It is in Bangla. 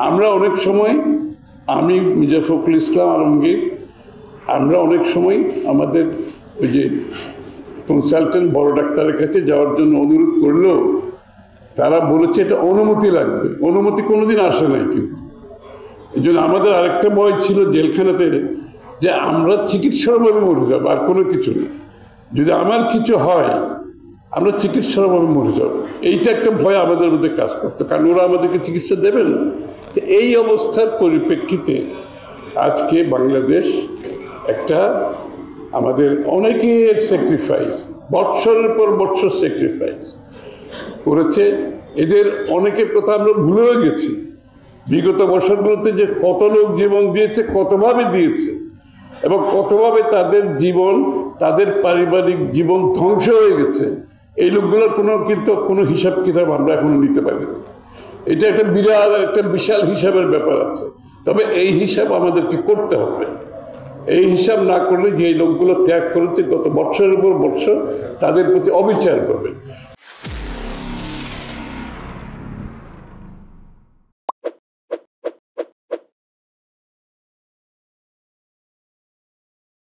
আমরা অনেক সময়, আমি মির্জা ফখরুল ইসলাম আলমগীর, আমরা অনেক সময় আমাদের ওই যে কনসালটেন্ট বড় ডাক্তারের কাছে যাওয়ার জন্য অনুরোধ করলেও তারা বলেছে এটা অনুমতি লাগবে। অনুমতি কোনোদিন আসে নাই। কিন্তু এই জন্য আমাদের আরেকটা ভয় ছিল জেলখানাতে যে আমরা চিকিৎসার অভাবে মরে যাবো, আর কোনো কিছু নেই। যদি আমার কিছু হয় আমরা চিকিৎসার অভাবে মরে যাবো, এইটা একটা ভয় আমাদের মধ্যে কাজ করতো, কারণ ওরা আমাদেরকে চিকিৎসা দেবে না। এই অবস্থার পরিপ্রেক্ষিতে আজকে বাংলাদেশ একটা আমাদের অনেকের স্যাক্রিফাইস, বৎসরের পর বৎসর স্যাক্রিফাইস করেছে। এদের অনেকের কথা আমরা ভুলেও গেছি। বিগত বছরগুলোতে যে কত লোক জীবন দিয়েছে, কতভাবে দিয়েছে, এবং কতভাবে তাদের জীবন, তাদের পারিবারিক জীবন ধ্বংস হয়ে গেছে, এই লোকগুলোর কোনো হিসাব কিতাব আমরা এখনো নিতে পারি না। এটা একটা বিরাট, একটা বিশাল হিসাবের ব্যাপার আছে। তবে এই হিসাব আমাদেরকে করতে হবে। এই হিসাব না করলে যে এই লোকগুলো ত্যাগ করেছে গত বৎসরের পর বৎসর, তাদের প্রতি অবিচার করবে।